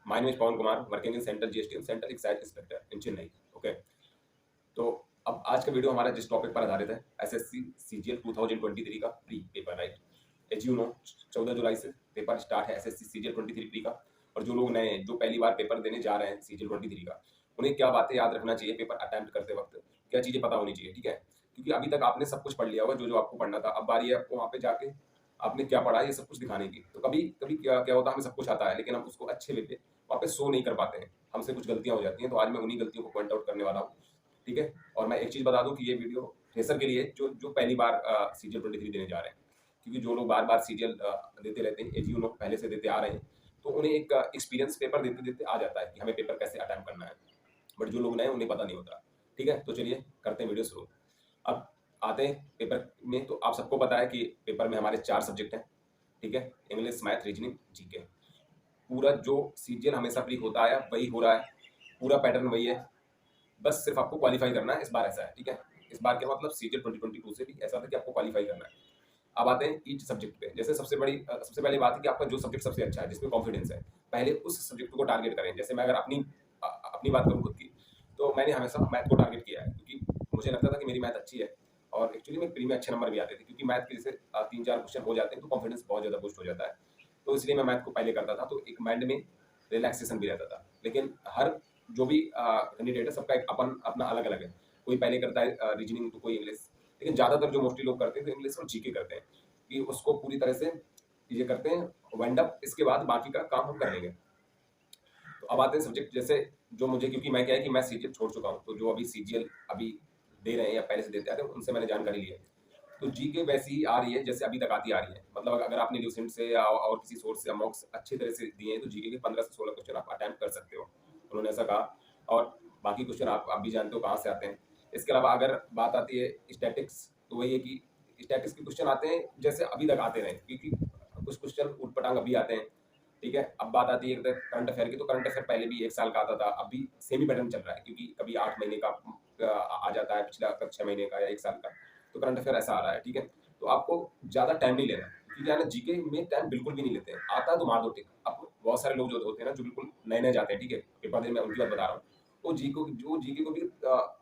My name is Pawan Kumar, working in Central GST and Central Excise Inspector in Chennai. Okay. तो अब आज का video हमारा जिस टॉपिक पर आधारित है, एसएससी सीजीएल 2023 का pre paper, right. As you know 14 जुलाई से पेपर स्टार्ट है एसएससी सीजीएल 23 प्री का। और जो लोग नए जो पहली बार पेपर देने जा रहे हैं सीजीएल 23 का, उन्हें क्या बातें याद रखना चाहिए पेपर अटेम्प्ट करते वक्त, क्या चीज़ें पता होनी चाहिए, ठीक है। क्योंकि अभी तक आपने सब कुछ पढ़ लिया होगा जो जो आपको पढ़ना था। अब बारी है आपको वहाँ पे जाके आपने क्या पढ़ा ये सब कुछ दिखाने की। तो कभी कभी क्या क्या होता है, हमें सब कुछ आता है लेकिन हम उसको अच्छे वे पे वहाँ पे शो नहीं कर पाते हैं, हमसे कुछ गलतियाँ हो जाती हैं। तो आज मैं उन्हीं गलतियों को पॉइंट आउट करने वाला हूँ, ठीक है। और मैं एक चीज़ बता दूं कि ये वीडियो फ्रेशर के लिए जो जो पहली बार सीजीएल 23 देने जा रहे हैं। क्योंकि जो लोग बार बार सीजीएल देते रहते हैं, एज यू नो पहले से देते आ रहे हैं, तो उन्हें एक एक्सपीरियंस पेपर देते देते आ जाता है कि हमें पेपर कैसे अटेम्प्ट करना है। बट जो लोग नए उन्हें पता नहीं होता, ठीक है। तो चलिए करते हैं वीडियो शुरू। अब आते हैं पेपर में। तो आप सबको पता है कि पेपर में हमारे 4 सब्जेक्ट हैं, ठीक है। English, math, reasoning, GK. पूरा जो सीजीएल हमेशा प्री होता आया वही हो रहा है, पूरा पैटर्न वही है। बस सिर्फ आपको क्वालिफाई करना है। इस बार ऐसा है, ठीक है। इस बार के मतलब सीजीएल 2022 से भी ऐसा था कि आपको क्वालिफाई करना है। अब आते हैं ईच सब्जेक्ट पे। जैसे सबसे पहली बात है कि आपका जो सब्जेक्ट सबसे अच्छा है, जिसमें कॉन्फिडेंस है, पहले उस सब्जेक्ट को टारगेट करें। जैसे मैं अगर अपनी बात करूँ खुद की, तो मैंने हमेशा मैथ को टारगेट किया है, क्योंकि मुझे लगता था कि मेरी मैथ अच्छी है और एक्चुअली में प्री में अच्छे नंबर भी आते थे, क्योंकि मैथ के जैसे 3-4 क्वेश्चन हो जाते हैं तो कॉन्फिडेंस बहुत ज़्यादा बूस्ट हो जाता है। तो इसलिए मैं मैथ को पहले करता था, तो एक माइंड में रिलैक्सेशन भी रहता था। लेकिन हर जो भी कैंडिडेट है सबका एक अपना अलग अलग है। कोई पहले करता है रीजनिंग, तो कोई इंग्लिश। लेकिन ज़्यादातर जो मोस्टली लोग करते हैं तो इंग्लिश और जीके करते हैं, कि उसको पूरी तरह से ये करते हैं वाइंड अप, इसके बाद बाकी का काम हम कर लेंगे। तो अब आते हैं सब्जेक्ट जैसे जो मुझे, क्योंकि मैं क्या है कि मैं सीजीएल छोड़ चुका हूँ, तो जो अभी सीजीएल अभी दे रहे हैं या पहले से देते आ रहे हैं उनसे मैंने जानकारी ली है। तो जीके वैसी ही आ रही है जैसे अभी तक आती आ रही है। मतलब अगर आपने ल्यूसेंट से या और किसी सोर्स से मॉक्स अच्छी तरह से दिए हैं तो जीके के 15 से 16 क्वेश्चन आप अटेम्प्ट कर सकते हो, उन्होंने ऐसा कहा। और बाकी क्वेश्चन आप भी जानते हो कहाँ से आते हैं। इसके अलावा अगर बात आती है स्टैटिक्स, तो वही है कि स्टैटिक्स के क्वेश्चन आते हैं जैसे अभी तक आते रहे, क्योंकि कुछ क्वेश्चन उटपटांग अभी आते हैं, ठीक है। अब बात आती है करंट अफेयर की, तो करंट अफेयर पहले भी 1 साल का आता था, अभी सेमी पैटर्न चल रहा है, क्योंकि कभी 8 महीने का आ जाता है, पिछला 6 महीने का या 1 साल का। तो करंट अफेयर ऐसा आ रहा है, ठीक है। तो आपको ज़्यादा टाइम नहीं लेना, क्योंकि क्या है ना, जीके में टाइम बिल्कुल भी नहीं लेते हैं। आता है तो मार दो टिक। अब बहुत सारे लोग जो होते हैं ना, जो बिल्कुल नए नए जाते हैं, ठीक है, पेपर देने, मैं उनकी बात बता रहा हूँ। वो जीके को भी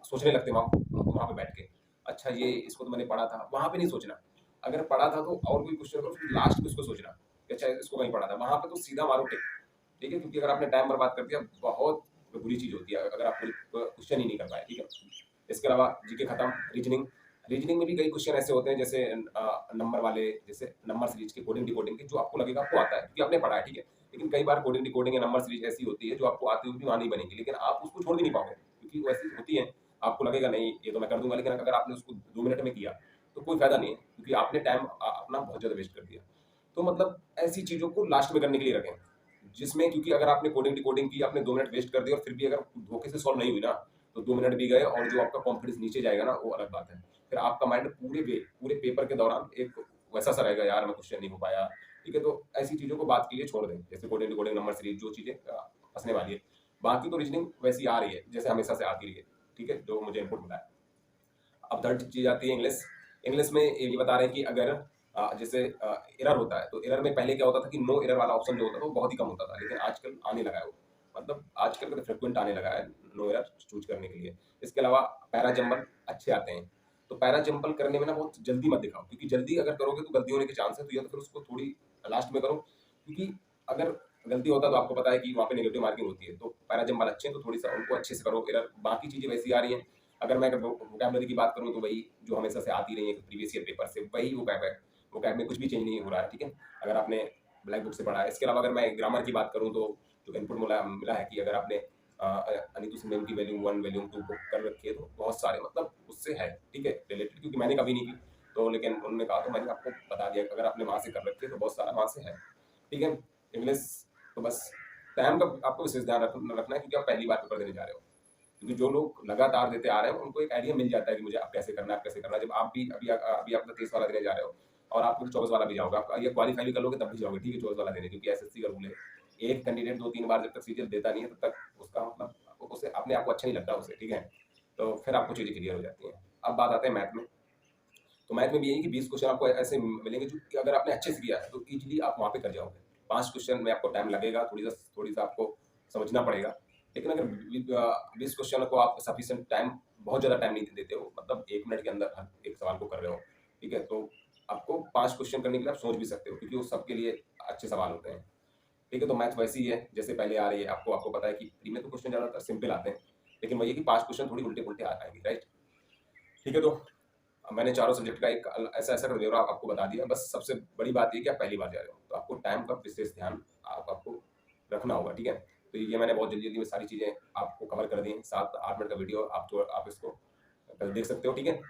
सोचने लगते हैं वहाँ पे बैठ के, अच्छा ये इसको तो मैंने पढ़ा था, वहाँ पे नहीं सोचना। अगर पढ़ा था तो और कोई क्वेश्चन करो, फिर लास्ट में उसको सोचना कि अच्छा इसको कहीं पढ़ा था, वहाँ पे तो सीधा मारो टिक, ठीक है। क्योंकि अगर आपने टाइम बर्बाद कर दिया, बहुत बुरी चीज़ होती है अगर आप क्वेश्चन ही नहीं कर पाए, ठीक है। इसके अलावा जीके खत्म। रीजनिंग, रीजनिंग में भी कई क्वेश्चन ऐसे होते हैं जैसे नंबर वाले, जैसे नंबर सीरीज के कोडिंग डिकोडिंग के, जो आपको लगेगा आपको आता है क्योंकि आपने पढ़ा है, ठीक है। लेकिन कई बार कोडिंग डिकोडिंग या नंबर सीरीज ऐसी होती है जो आपको आती हुई भी वहाँ नहीं बनेगी, लेकिन आप उसको छोड़ भी नहीं पाओगे, क्योंकि वो ऐसी होती है। आपको लगेगा नहीं ये तो मैं कर दूंगा, लेकिन अगर आपने उसको 2 मिनट में किया तो कोई फायदा नहीं है, क्योंकि आपने टाइम अपना बहुत ज़्यादा वेस्ट कर दिया। तो मतलब ऐसी चीज़ों को लास्ट में करने के लिए रखें, जिसमें, क्योंकि अगर आपने कोडिंग डिकोडिंग की, आपने 2 मिनट वेस्ट कर दिया और फिर भी अगर धोखे से सॉल्व नहीं हुई ना, तो 2 मिनट भी गए और जो आपका कॉन्फिडेंस नीचे जाएगा ना, वो अलग बात है। फिर आपका माइंड पूरे पेपर के दौरान एक वैसा सा रहेगा, यार मैं क्वेश्चन नहीं हो पाया, ठीक है। तो ऐसी चीज़ों को बात के लिए छोड़ दें, जैसे कोडिंग डिकोडिंग, नंबर सीरीज, जो चीज़ें फंसने वाली है। बाकी तो रीजनिंग वैसी आ रही है जैसे हमेशा से आती रही है, ठीक है, जो मुझे इनपुट मिला है। अब थर्ड चीज़ आती है इंग्लिश। इंग्लिश में ये बता रहे हैं कि अगर जैसे एरर होता है, तो एरर में पहले क्या होता था कि नो एरर वाला ऑप्शन जो होता था वो बहुत ही कम होता था, लेकिन आजकल आने लगा है वो, मतलब आजकल का फ्रिक्वेंट आने लगा है नो एरर चूज करने के लिए। इसके अलावा पैरा जंबल अच्छे आते हैं। तो पैरा जंबल करने में ना बहुत जल्दी मत दिखाओ, क्योंकि जल्दी अगर करोगे तो गलती होने के चांस है, तो या तो फिर उसको थोड़ी लास्ट में करो, क्योंकि अगर गलती होता है तो आपको पता है कि वहाँ पे नेगेटिव मार्किंग होती है। तो पैरा जंबल अच्छे हैं तो थोड़ी सा उनको अच्छे से करो। एरर बाकी चीज़ें वैसी आ रही हैं। अगर मैं वोकैबलरी की बात करूँ तो वही जो हमेशा से आती रही है प्रीवियस ईयर पेपर से, वही वोकैब है। वोकैब में कुछ भी चेंज नहीं हो रहा है, ठीक है, अगर आपने ब्लैक बुक से पढ़ा है। इसके अलावा अगर मैं ग्रामर की बात करूँ तो जो इनपुट मिला है कि अगर आपने अनितु सिंह की वैल्यूम 1 वैल्यूम 2 बुक कर रखी है, तो बहुत सारे मतलब उससे है, ठीक है, रिलेटेड, क्योंकि मैंने कभी नहीं की, तो लेकिन उन्होंने कहा तो मैंने आपको बता दिया अगर आपने वहाँ से कर रखी है तो बहुत सारा वहाँ से है, ठीक है। इंग्लिश तो बस टाइम का आपको विशेष ध्यान रखना है, क्योंकि आप पहली बार पेपर देने जा रहे हो। क्योंकि जो लोग लगातार देते आ रहे हैं उनको एक आइडिया मिल जाता है कि मुझे अब कैसे करना है, अब कैसे करना है। जब आप भी अभी आप 23 वाला देने जा रहे हो और आप 24 वाला भी जाओगे, आप ये क्वालिफाई भी कर लोगे तब भी जाओगे, ठीक है, 24 वाला देने, क्योंकि एसएससी का रूल है। एक कैंडिडेट 2-3 बार जब तक सीजीएल देता नहीं है तब तक उसका मतलब उसे अपने आप को अच्छा नहीं लगता उसे, ठीक है। तो फिर आपको चीज़ें क्लियर हो जाती हैं। अब बात आते हैं मैथ में। तो मैथ में भी यही कि 20 क्वेश्चन आपको ऐसे मिलेंगे जो अगर आपने अच्छे से किया है तो इजीली आप वहाँ पे कर जाओगे। 5 क्वेश्चन में आपको टाइम लगेगा, थोड़ी सा आपको समझना पड़ेगा। लेकिन अगर 20 क्वेश्चन को आप सफिशिएंट टाइम, बहुत ज़्यादा टाइम नहीं देते हो, मतलब 1 मिनट के अंदर हर एक सवाल को कर रहे हो, ठीक है? तो आपको 5 क्वेश्चन करने के लिए आप सोच भी सकते हो, क्योंकि वो सबके लिए अच्छे सवाल होते हैं, ठीक है? तो मैथ वैसी ही है जैसे पहले आ रही है, आपको आपको पता है कि प्री में तो क्वेश्चन ज़्यादातर सिंपल आते हैं, लेकिन वही है कि 5 क्वेश्चन थोड़ी उल्टे-पुल्टे आ जाएँगे, राइट? ठीक है, तो मैंने चारों सब्जेक्ट का एक ऐसा-ऐसा कर ब्यौरा आपको बता दिया। बस सबसे बड़ी बात ये है कि आप पहली बार जा रहे हो, तो आपको टाइम का विशेष ध्यान आपको रखना होगा, ठीक है? तो ये मैंने बहुत जल्दी-जल्दी में सारी चीज़ें आपको कवर कर दी हैं। 7-8 मिनट का वीडियो आप इसको कल देख सकते हो, ठीक है?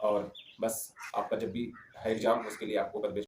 और बस आपका जब भी है एग्ज़ाम, उसके लिए आपको कल बेस्ट